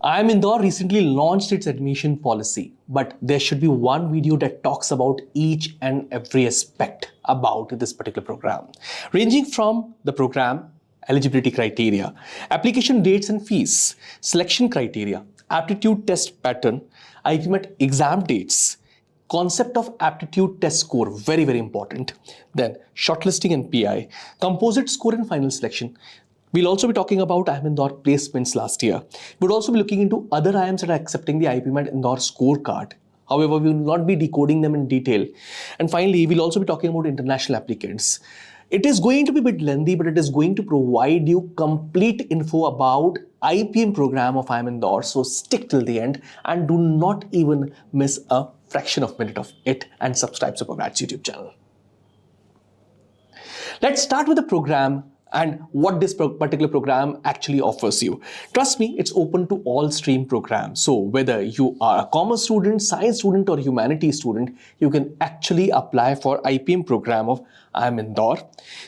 IIM Indore recently launched its admission policy, but there should be one video that talks about each and every aspect about this particular program, ranging from the program, eligibility criteria, application dates and fees, selection criteria, aptitude test pattern, IPMAT exam dates, concept of aptitude test score, very, very important. Then shortlisting and PI, composite score and final selection. We'll also be talking about IIM Indore placements last year. We'll also be looking into other IIMs that are accepting the IPMAT Indore scorecard. However, we will not be decoding them in detail. And finally, we'll also be talking about international applicants. It is going to be a bit lengthy, but it is going to provide you complete info about IPM program of IIM Indore. So stick till the end and do not even miss a fraction of a minute of it and subscribe to Supergrads YouTube channel. Let's start with the program and what this particular program actually offers you. Trust me, it's open to all stream programs. So whether you are a commerce student, science student or humanities student, you can actually apply for IPM program of IIM Indore.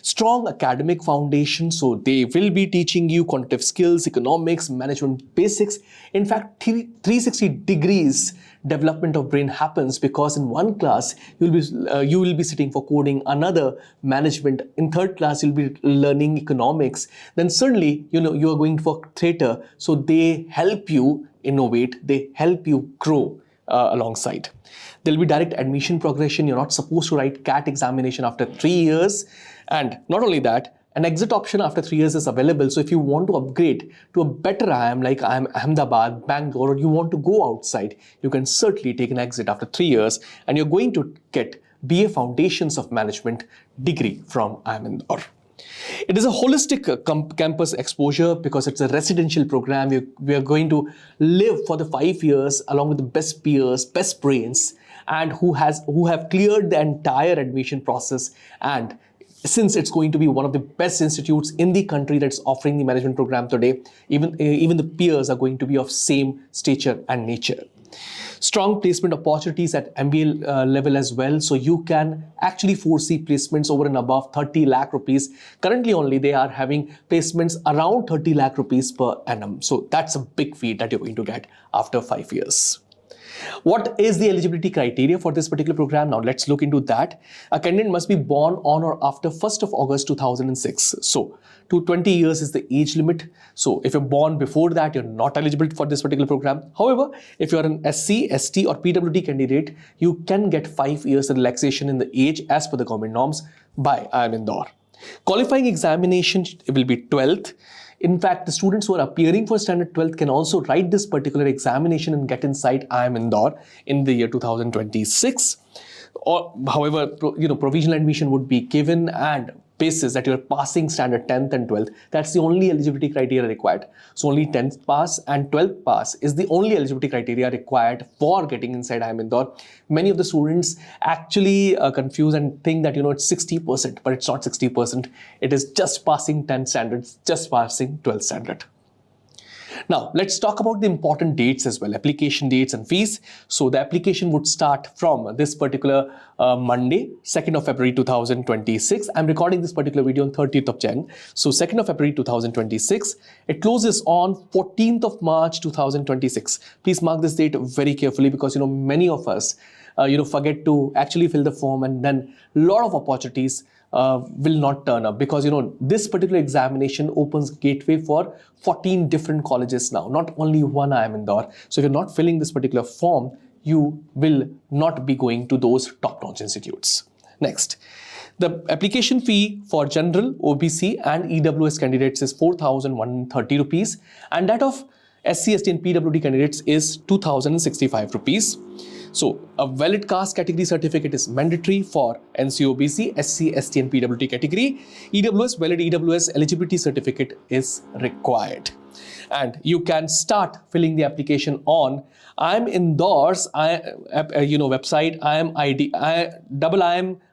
Strong academic foundation, so they will be teaching you quantitative skills, economics, management basics. In fact, 360 degrees development of brain happens because in one class you will be sitting for coding, another management, in third class you'll be learning economics, then certainly you are going for theatre, so they help you innovate, they help you grow alongside. There'll be direct admission progression. You're not supposed to write CAT examination after 3 years, and not only that, an exit option after 3 years is available. So if you want to upgrade to a better IIM like IIM Ahmedabad, Bangalore, or you want to go outside, you can certainly take an exit after 3 years and you're going to get BA Foundations of Management degree from IIM Indore. It is a holistic campus exposure because it's a residential program. We are going to live for the 5 years along with the best peers, best brains, and who have cleared the entire admission process. And since it's going to be one of the best institutes in the country that's offering the management program today, even the peers are going to be of same stature and nature. Strong placement opportunities at MBA level as well. So you can actually foresee placements over and above 30 lakh rupees. Currently only they are having placements around 30 lakh rupees per annum. So that's a big feat that you're going to get after 5 years. What is the eligibility criteria for this particular program? Now let's look into that. A candidate must be born on or after 1st of August 2006. So to 20 years is the age limit. So if you're born before that, you're not eligible for this particular program. However, if you're an SC, ST or PWD candidate, you can get 5 years relaxation in the age as per the government norms by IIM Indore. Qualifying examination will be 12th. In fact, the students who are appearing for standard 12th can also write this particular examination and get inside IIM Indore in the year 2026. Or, however, provisional admission would be given and basis that you're passing standard 10th and 12th. That's the only eligibility criteria required. So only 10th pass and 12th pass is the only eligibility criteria required for getting inside IIM Indore. Many of the students actually confuse and think that it's 60%, but it's not 60%. It is just passing 10 standards, just passing 12th standard. Now, let's talk about the important dates as well, application dates and fees. So the application would start from this particular Monday, 2nd of February 2026. I'm recording this particular video on 30th of Jan. So 2nd of February 2026. It closes on 14th of March 2026. Please mark this date very carefully because many of us forget to actually fill the form, and then a lot of opportunities will not turn up because this particular examination opens gateway for 14 different colleges now, not only one IIM Indore. So if you're not filling this particular form, you will not be going to those top-notch institutes. Next, the application fee for general, OBC and EWS candidates is 4,130 rupees, and that of SC, ST and PWD candidates is 2,065 rupees. So a valid caste category certificate is mandatory for NCOBC, SC, ST and PWD category. EWS, valid EWS eligibility certificate is required. And you can start filling the application on IIM Indore's website,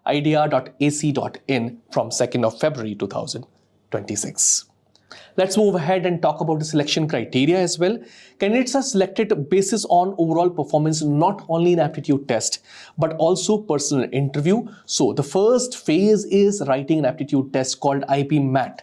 IIMIDR.ac.in from 2nd of February 2026. Let's move ahead and talk about the selection criteria as well. Candidates are selected basis on overall performance, not only in aptitude test, but also personal interview. So the first phase is writing an aptitude test called IPMAT.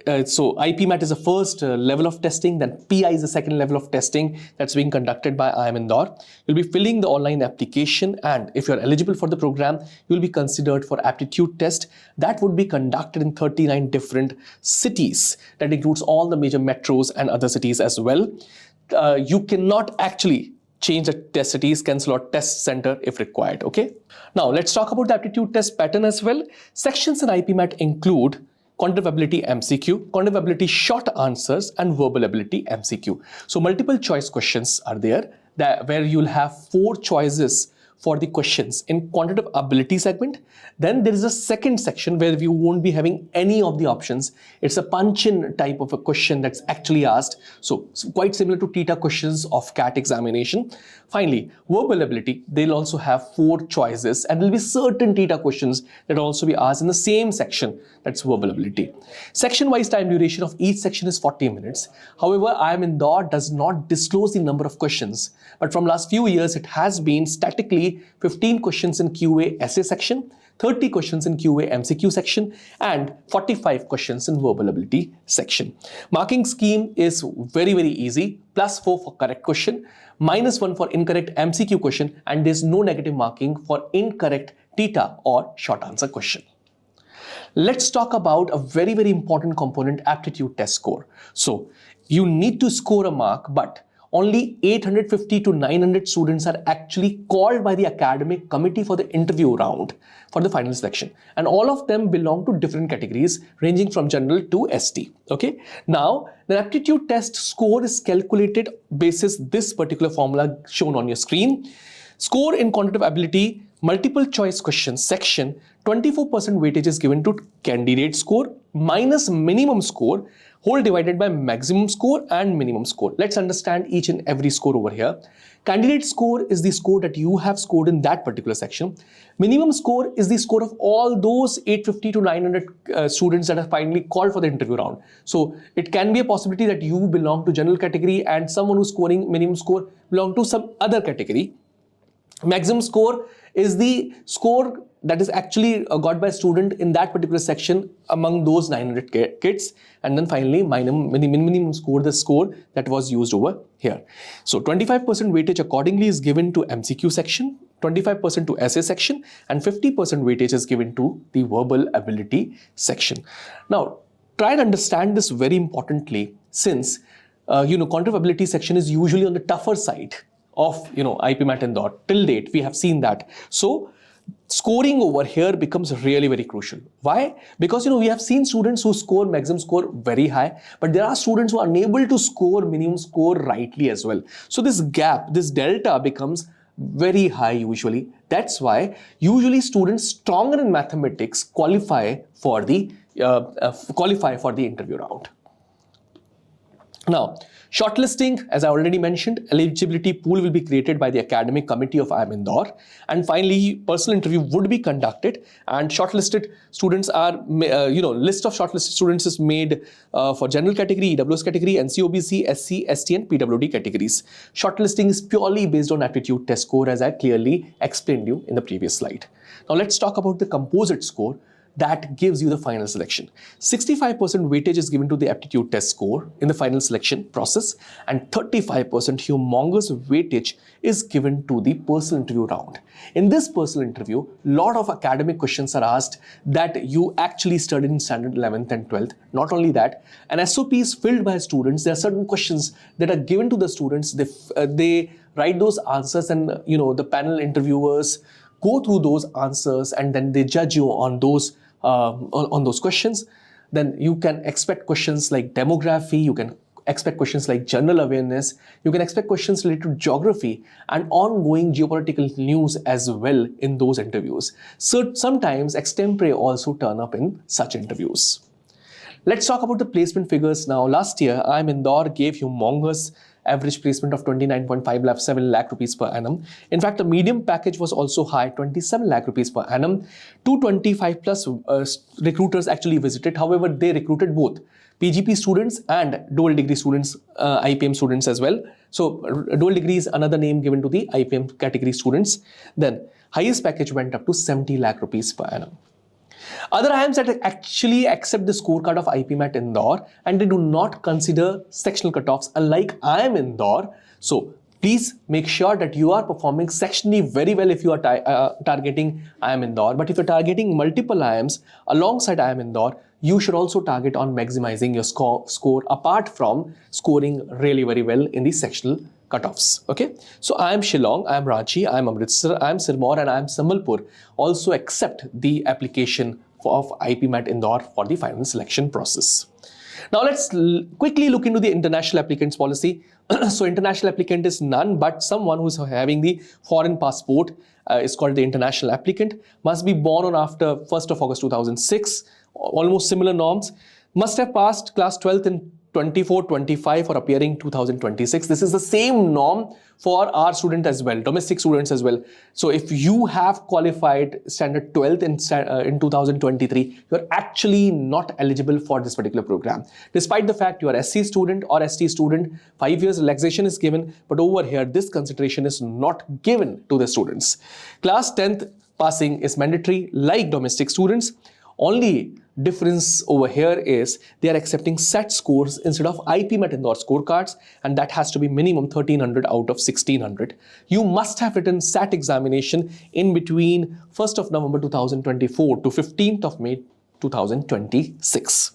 So IPMAT is the first level of testing, then PI is the second level of testing that's being conducted by IIM Indore. You'll be filling the online application, and if you're eligible for the program, you'll be considered for aptitude test that would be conducted in 39 different cities. That includes all the major metros and other cities as well. You cannot actually change the test cities, cancel or test center if required, okay? Now, let's talk about the aptitude test pattern as well. Sections in IPMAT include quantitative ability MCQ, quantitative ability short answers, and verbal ability MCQ. So multiple choice questions are there where you'll have 4 choices for the questions in quantitative ability segment. Then there is a second section where you won't be having any of the options. It's a punch-in type of a question that's actually asked. So quite similar to TETA questions of CAT examination. Finally, verbal ability, they'll also have 4 choices, and there'll be certain TETA questions that will also be asked in the same section. That's verbal ability. Section-wise time duration of each section is 40 minutes. However, IIM Indore does not disclose the number of questions, but from last few years, it has been statically 15 questions in QA essay section, 30 questions in QA MCQ section, and 45 questions in verbal ability section. Marking scheme is very, very easy. +4 for correct question, -1 for incorrect MCQ question, and there's no negative marking for incorrect TETA or short answer question. Let's talk about a very, very important component, aptitude test score. So you need to score a mark, but only 850 to 900 students are actually called by the academic committee for the interview round for the final selection. And all of them belong to different categories ranging from general to ST. Okay. Now, the aptitude test score is calculated basis this particular formula shown on your screen. Score in quantitative ability, multiple choice questions section, 24% weightage is given to candidate score minus minimum score, whole divided by maximum score and minimum score. Let's understand each and every score over here. Candidate score is the score that you have scored in that particular section. Minimum score is the score of all those 850 to 900 students that are finally called for the interview round. So it can be a possibility that you belong to general category and someone who's scoring minimum score belong to some other category. Maximum score is the score that is actually got by a student in that particular section among those 900 kids. And then finally, minimum score, the score that was used over here. So 25% weightage accordingly is given to MCQ section, 25% to essay section, and 50% weightage is given to the verbal ability section. Now, try and understand this very importantly, since quantitative ability section is usually on the tougher side of IPMAT Indore. Till date, we have seen that. So scoring over here becomes really, very crucial. Why? Because we have seen students who score maximum score very high, but there are students who are unable to score minimum score rightly as well. So this gap, this delta becomes very high usually. That's why usually students stronger in mathematics qualify for the interview round. Now, shortlisting, as I already mentioned, eligibility pool will be created by the academic committee of IIM Indore. And finally, personal interview would be conducted, and shortlisted students are, list of shortlisted students is made for general category, EWS category, NCOBC, SC, ST, and PWD categories. Shortlisting is purely based on aptitude test score, as I clearly explained you in the previous slide. Now, let's talk about the composite score that gives you the final selection. 65% weightage is given to the aptitude test score in the final selection process, and 35% humongous weightage is given to the personal interview round. In this personal interview, a lot of academic questions are asked that you actually studied in standard 11th and 12th. Not only that, an SOP is filled by students. There are certain questions that are given to the students. They write those answers, and the panel interviewers go through those answers, and then they judge you on those questions. Then you can expect questions like demography, you can expect questions like general awareness, you can expect questions related to geography and ongoing geopolitical news as well in those interviews. So sometimes extempore also turn up in such interviews. Let's talk about the placement figures now. Last year, IIM Indore gave humongous average placement of 29.57 lakh rupees per annum. In fact, the medium package was also high, 27 lakh rupees per annum. 225 plus recruiters actually visited. However, they recruited both PGP students and dual degree students, IPM students as well. So dual degree is another name given to the IPM category students. Then highest package went up to 70 lakh rupees per annum. Other IIMs that actually accept the scorecard of IPMAT Indore and they do not consider sectional cutoffs unlike IIM Indore. So please make sure that you are performing sectionally very well if you are targeting IIM Indore. But if you're targeting multiple IIMs alongside IIM Indore, you should also target on maximizing your score apart from scoring really very well in the sectional cutoffs. Okay, so I am Shillong, I am Ranchi, I am Amritsar, I am Sirmaur, and I am Sambalpur also accept the application of IPMAT Indore for the final selection process. Now let's quickly look into the international applicants policy. So international applicant is none but someone who's having the foreign passport. Is called the international applicant, must be born on after 1st of August 2006, almost similar norms, must have passed class 12th in 24-25 for appearing 2026. This is the same norm for our student as well, domestic students as well. So if you have qualified standard 12th in 2023, you're actually not eligible for this particular program. Despite the fact you are SC student or ST student, 5 years relaxation is given, but over here this consideration is not given to the students. Class 10th passing is mandatory like domestic students. Only difference over here is they are accepting SAT scores instead of IPMAT Indore scorecards, and that has to be minimum 1300 out of 1600. You must have written SAT examination in between 1st of November 2024 to 15th of May 2026.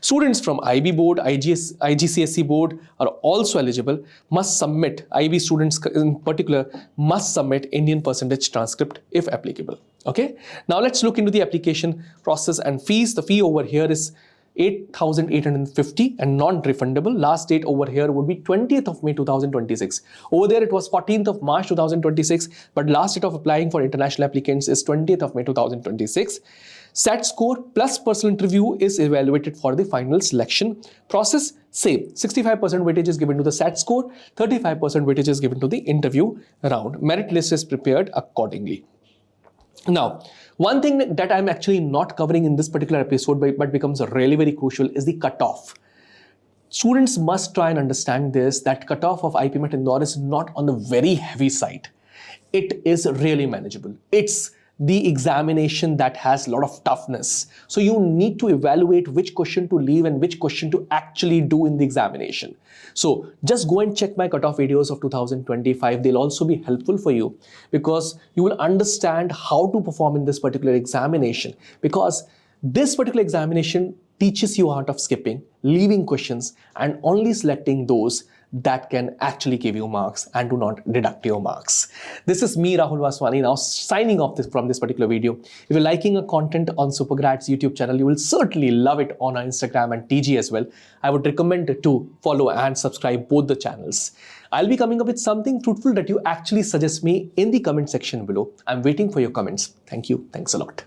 Students from IB board, IGCSE board are also eligible, must submit, IB students in particular, must submit Indian percentage transcript if applicable. Okay, now let's look into the application process and fees. The fee over here is 8,850 and non-refundable. Last date over here would be 20th of May 2026. Over there it was 14th of March 2026, but last date of applying for international applicants is 20th of May 2026. SAT score plus personal interview is evaluated for the final selection process. Same, 65% weightage is given to the SAT score, 35% weightage is given to the interview round. Merit list is prepared accordingly. Now, one thing that I'm actually not covering in this particular episode but becomes really very crucial is the cutoff. Students must try and understand this, that cutoff of IPMAT Indore is not on the very heavy side. It is really manageable. It's the examination that has a lot of toughness. So you need to evaluate which question to leave and which question to actually do in the examination. So just go and check my cutoff videos of 2025. They'll also be helpful for you because you will understand how to perform in this particular examination, because this particular examination teaches you art of skipping, leaving questions, and only selecting those that can actually give you marks and do not deduct your marks. This is me, Rahul Vaswani, now signing off from this particular video. If you're liking a content on Supergrads YouTube channel, you will certainly love it on our Instagram and TG as well. I would recommend to follow and subscribe both the channels. I'll be coming up with something fruitful that you actually suggest me in the comment section below. I'm waiting for your comments. Thank you. Thanks a lot.